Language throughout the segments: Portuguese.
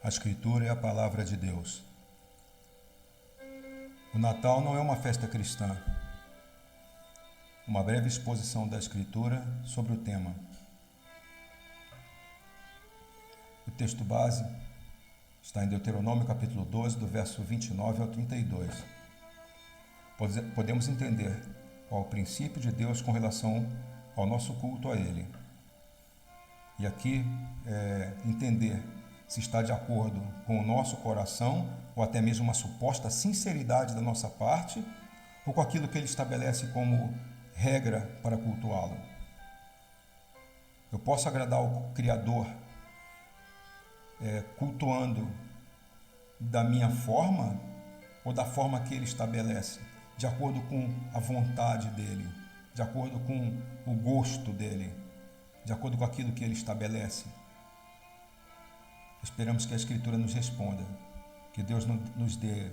A Escritura é a palavra de Deus. O Natal não é uma festa cristã. Uma breve exposição da Escritura sobre o tema. O texto base está em Deuteronômio capítulo 12, do verso 29 ao 32. Podemos entender qual é o princípio de Deus com relação ao nosso culto a Ele. E aqui entender se está de acordo com o nosso coração, ou até mesmo uma suposta sinceridade da nossa parte, ou com aquilo que Ele estabelece como regra para cultuá-lo. Eu posso agradar ao Criador cultuando da minha forma ou da forma que Ele estabelece, de acordo com a vontade dEle, de acordo com o gosto dEle, de acordo com aquilo que Ele estabelece. Esperamos que a Escritura nos responda, que Deus nos dê,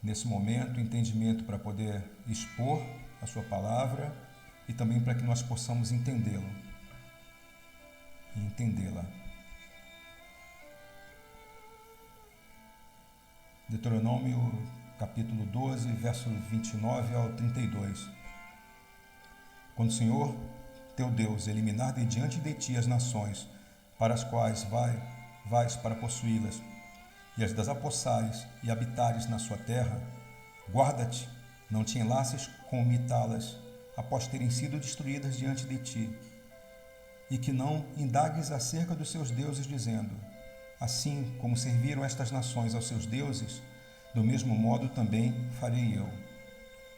nesse momento, entendimento para poder expor a Sua palavra e também para que nós possamos entendê-lo e entendê-la. Deuteronômio capítulo 12, verso 29 ao 32. Quando o Senhor, teu Deus, eliminar de diante de ti as nações para as quais vais para possuí-las, e as desapossares e habitares na sua terra, guarda-te, não te enlaces com imitá-las, após terem sido destruídas diante de ti, e que não indagues acerca dos seus deuses, dizendo: assim como serviram estas nações aos seus deuses, do mesmo modo também farei eu.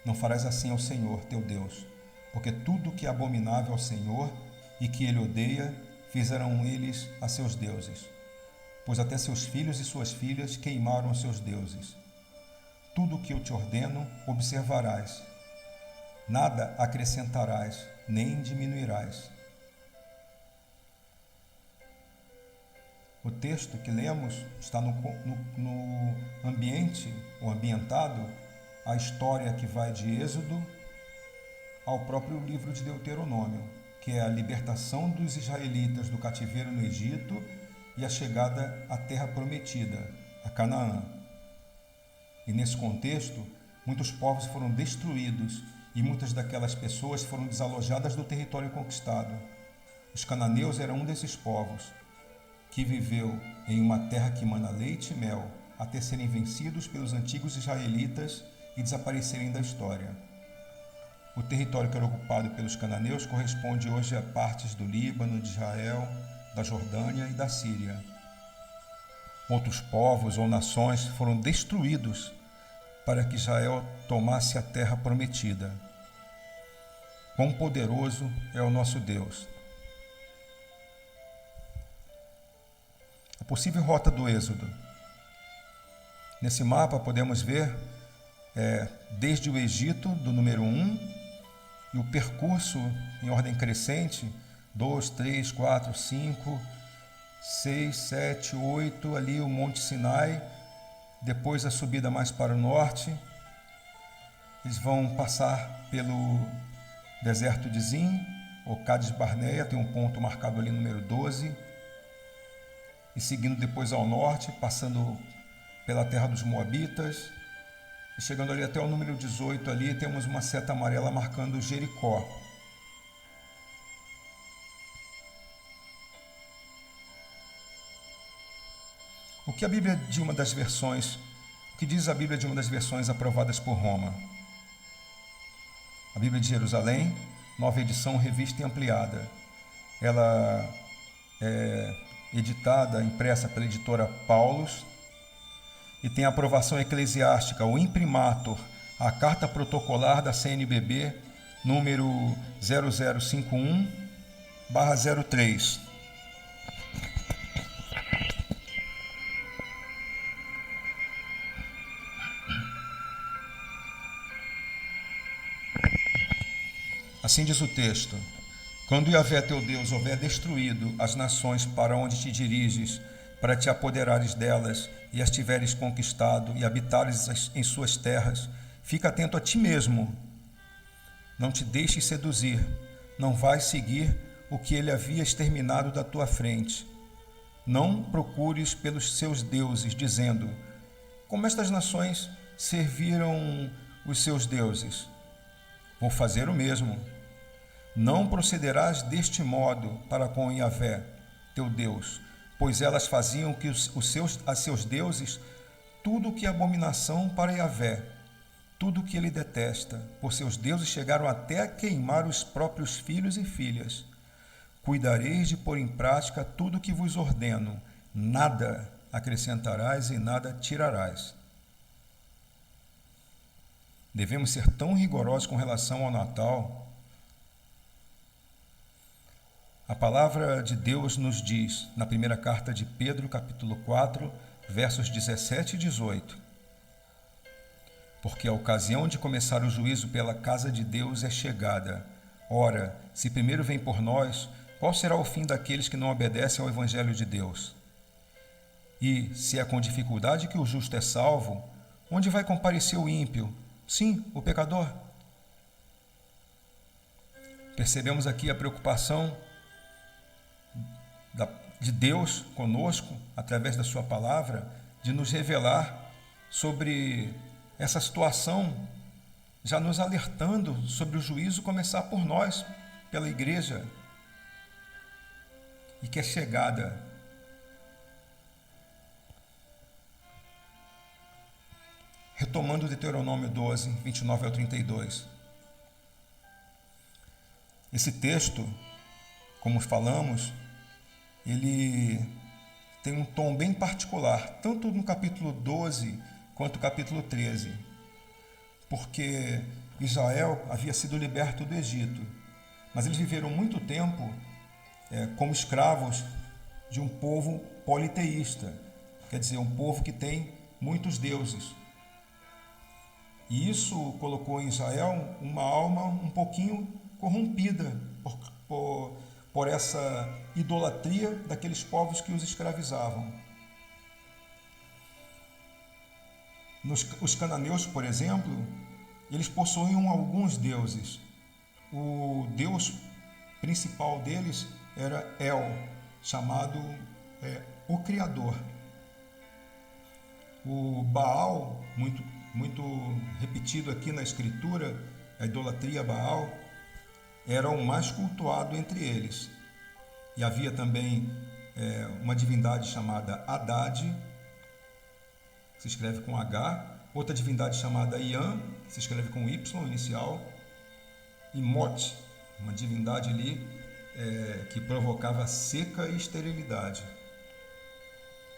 Não farás assim ao Senhor, teu Deus, porque tudo que é abominável ao Senhor e que Ele odeia, fizeram eles a seus deuses. Pois até seus filhos e suas filhas queimaram os seus deuses. Tudo o que eu te ordeno, observarás. Nada acrescentarás, nem diminuirás. O texto que lemos está no ambiente, ou ambientado, a história que vai de Êxodo ao próprio livro de Deuteronômio, que é a libertação dos israelitas do cativeiro no Egito e a chegada à terra prometida, a Canaã. E nesse contexto, muitos povos foram destruídos e muitas daquelas pessoas foram desalojadas do território conquistado. Os cananeus eram um desses povos, que viveu em uma terra que mana leite e mel, até serem vencidos pelos antigos israelitas e desaparecerem da história. O território que era ocupado pelos cananeus corresponde hoje a partes do Líbano, de Israel, da Jordânia e da Síria. Outros povos ou nações foram destruídos para que Israel tomasse a terra prometida. Quão poderoso é o nosso Deus! A possível rota do Êxodo. Nesse mapa podemos ver desde o Egito, do número 1, e o percurso em ordem crescente, 2, 3, 4, 5, 6, 7, 8, ali o Monte Sinai, depois a subida mais para o norte. Eles vão passar pelo deserto de Zin, ou Cades Barneia, tem um ponto marcado ali, número 12, e seguindo depois ao norte, passando pela terra dos Moabitas, e chegando ali até o número 18, ali temos uma seta amarela marcando Jericó. O que diz a Bíblia de uma das versões aprovadas por Roma? A Bíblia de Jerusalém, nova edição, revista e ampliada. Ela é editada, impressa pela editora Paulus, e tem a aprovação eclesiástica, o imprimatur, a carta protocolar da CNBB, número 0051/03. Assim diz o texto: quando Yahvé teu Deus houver destruído as nações para onde te diriges, para te apoderares delas e as tiveres conquistado e habitares em suas terras, fica atento a ti mesmo. Não te deixes seduzir, não vais seguir o que ele havia exterminado da tua frente. Não procures pelos seus deuses, dizendo: como estas nações serviram os seus deuses? Vou fazer o mesmo. Não procederás deste modo para com Yahvé, teu Deus, pois elas faziam que a seus deuses tudo que é abominação para Yahvé, tudo que ele detesta, por seus deuses chegaram até a queimar os próprios filhos e filhas. Cuidareis de pôr em prática tudo o que vos ordeno, nada acrescentarás e nada tirarás. Devemos ser tão rigorosos com relação ao Natal. A palavra de Deus nos diz, na primeira carta de Pedro, capítulo 4, versos 17 e 18: porque a ocasião de começar o juízo pela casa de Deus é chegada. Ora, se primeiro vem por nós, qual será o fim daqueles que não obedecem ao Evangelho de Deus? E, se é com dificuldade que o justo é salvo, onde vai comparecer o ímpio? Sim, o pecador. Percebemos aqui a preocupação de Deus conosco, através da sua palavra, de nos revelar sobre essa situação, já nos alertando sobre o juízo começar por nós, pela igreja, e que é chegada. Retomando Deuteronômio 12, 29 ao 32. Esse texto, como falamos, ele tem um tom bem particular, tanto no capítulo 12 quanto no capítulo 13, porque Israel havia sido liberto do Egito, mas eles viveram muito tempo como escravos de um povo politeísta, quer dizer, um povo que tem muitos deuses. E isso colocou em Israel uma alma um pouquinho corrompida por essa idolatria daqueles povos que os escravizavam. Os cananeus, por exemplo, eles possuíam alguns deuses. O deus principal deles era El, chamado o Criador. O Baal, muito repetido aqui na Escritura, a idolatria a Baal, era o mais cultuado entre eles. E havia também uma divindade chamada Haddad, se escreve com H, outra divindade chamada Ian, se escreve com Y inicial, e Mot, uma divindade ali que provocava seca e esterilidade.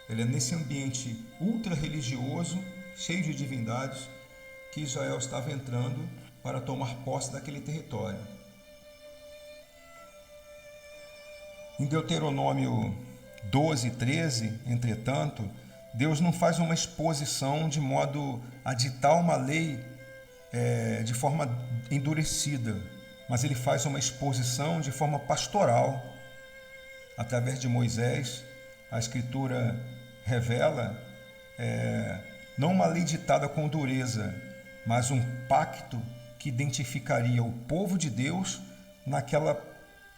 Ele é nesse ambiente ultra-religioso, cheio de divindades, que Israel estava entrando para tomar posse daquele território. Em Deuteronômio 12, 13, entretanto, Deus não faz uma exposição de modo a ditar uma lei de forma endurecida, mas ele faz uma exposição de forma pastoral. Através de Moisés, a Escritura revela não uma lei ditada com dureza, mas um pacto que identificaria o povo de Deus naquela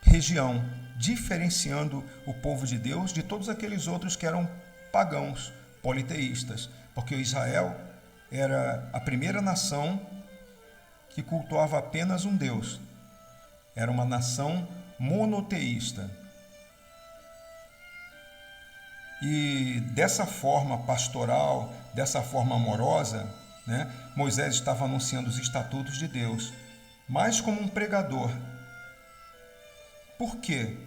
região, diferenciando o povo de Deus de todos aqueles outros que eram pagãos, politeístas, porque Israel era a primeira nação que cultuava apenas um Deus. Era uma nação monoteísta. E dessa forma pastoral, dessa forma amorosa, Moisés estava anunciando os estatutos de Deus, mais como um pregador. Por quê?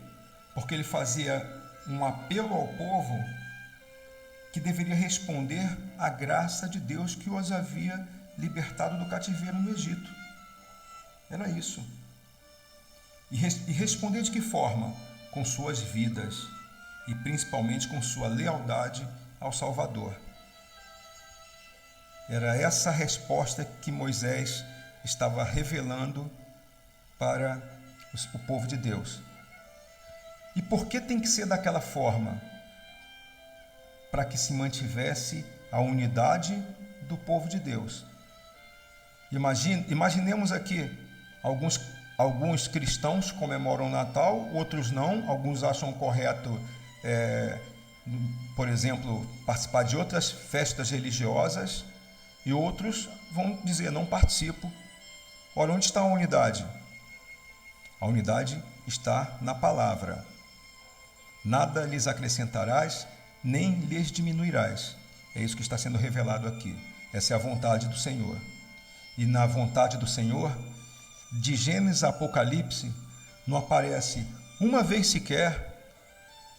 Porque ele fazia um apelo ao povo que deveria responder à graça de Deus que os havia libertado do cativeiro no Egito. Era isso. E responder de que forma? Com suas vidas e principalmente com sua lealdade ao Salvador. Era essa a resposta que Moisés estava revelando para o povo de Deus. E por que tem que ser daquela forma? Para que se mantivesse a unidade do povo de Deus. Imaginemos aqui, alguns cristãos comemoram o Natal, outros não, alguns acham correto por exemplo, participar de outras festas religiosas, e outros vão dizer, não participo. Ora, onde está a unidade? A unidade está na palavra. Nada lhes acrescentarás, nem lhes diminuirás. É isso que está sendo revelado aqui. Essa é a vontade do Senhor. E na vontade do Senhor, de Gênesis a Apocalipse, não aparece uma vez sequer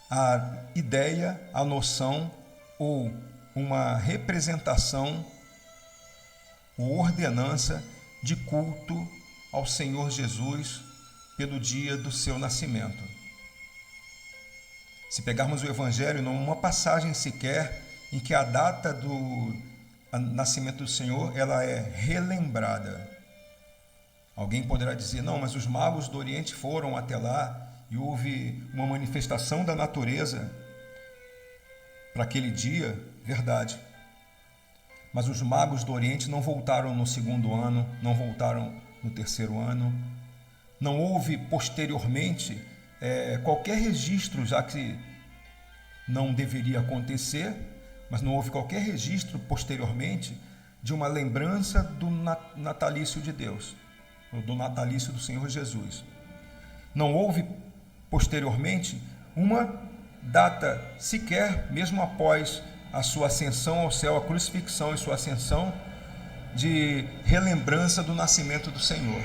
a ideia, a noção ou uma representação ou ordenança de culto ao Senhor Jesus pelo dia do seu nascimento. Se pegarmos o Evangelho, não há uma passagem sequer em que a data do nascimento do Senhor ela é relembrada. Alguém poderá dizer, não, mas os magos do Oriente foram até lá e houve uma manifestação da natureza para aquele dia, verdade. Mas os magos do Oriente não voltaram no segundo ano, não voltaram no terceiro ano. Não houve posteriormente qualquer registro, já que não deveria acontecer, mas não houve qualquer registro posteriormente de uma lembrança do natalício de Deus, ou do natalício do Senhor Jesus. Não houve posteriormente uma data sequer, mesmo após a sua ascensão ao céu, a crucifixão e sua ascensão, de relembrança do nascimento do Senhor.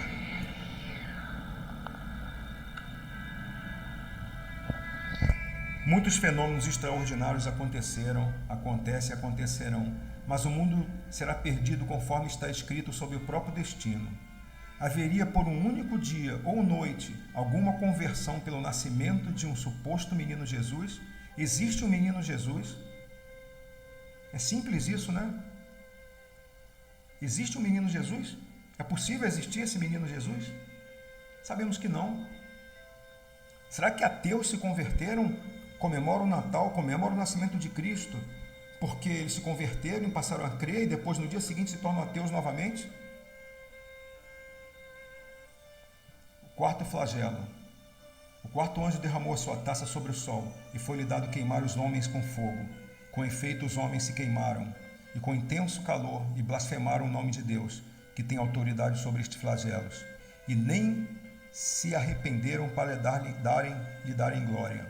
Muitos fenômenos extraordinários acontecem e acontecerão, mas o mundo será perdido conforme está escrito sobre o próprio destino. Haveria por um único dia ou noite alguma conversão pelo nascimento de um suposto menino Jesus? Existe um menino Jesus? É simples isso, né? Existe um menino Jesus? É possível existir esse menino Jesus? Sabemos que não. Será que ateus se converteram, comemoram o Natal, comemoram o nascimento de Cristo, porque eles se converteram e passaram a crer e depois no dia seguinte se tornam ateus novamente? O quarto flagelo. O quarto anjo derramou a sua taça sobre o sol e foi-lhe dado queimar os homens com fogo. Com efeito, os homens se queimaram, e com intenso calor, e blasfemaram o nome de Deus, que tem autoridade sobre estes flagelos, e nem se arrependeram para lhe darem glória.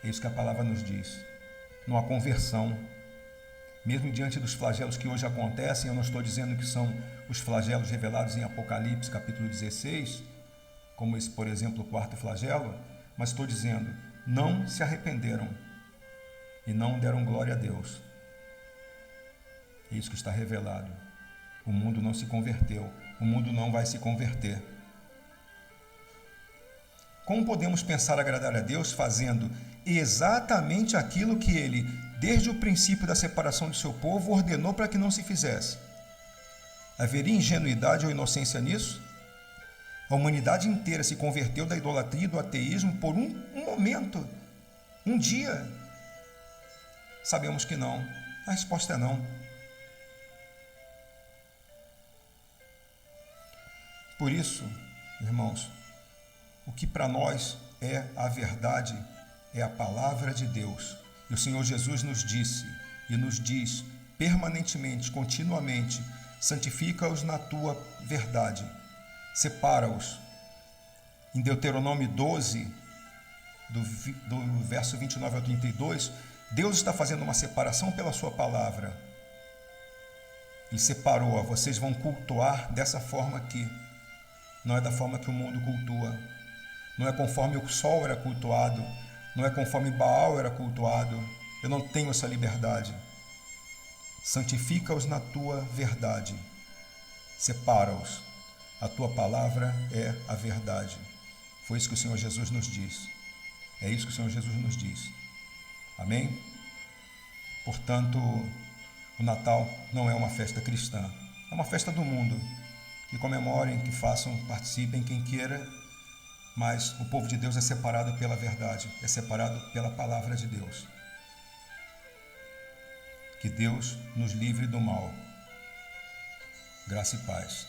É isso que a palavra nos diz. Não há conversão. Mesmo diante dos flagelos que hoje acontecem, eu não estou dizendo que são os flagelos revelados em Apocalipse, capítulo 16, como esse, por exemplo, o quarto flagelo, mas estou dizendo, não se arrependeram e não deram glória a Deus. É isso que está revelado. O mundo não se converteu, o mundo não vai se converter. Como podemos pensar agradar a Deus fazendo exatamente aquilo que Ele, desde o princípio da separação de seu povo, ordenou para que não se fizesse? Haveria ingenuidade ou inocência nisso? A humanidade inteira se converteu da idolatria e do ateísmo por um momento, um dia. Sabemos que não. A resposta é não. Por isso, irmãos, o que para nós é a verdade é a palavra de Deus. E o Senhor Jesus nos disse e nos diz permanentemente, continuamente, santifica-os na tua verdade, separa-os. Em Deuteronômio 12, do verso 29 ao 32, Deus está fazendo uma separação pela sua palavra. Ele separou, vocês vão cultuar dessa forma aqui. Não é da forma que o mundo cultua. Não é conforme o sol era cultuado. Não é conforme Baal era cultuado. Eu não tenho essa liberdade. Santifica-os na tua verdade. Separa-os. A tua palavra é a verdade. Foi isso que o Senhor Jesus nos diz. É isso que o Senhor Jesus nos diz. Amém? Portanto, o Natal não é uma festa cristã. É uma festa do mundo. Que comemorem, que façam, participem, quem queira, mas o povo de Deus é separado pela verdade, é separado pela palavra de Deus. Que Deus nos livre do mal. Graça e paz.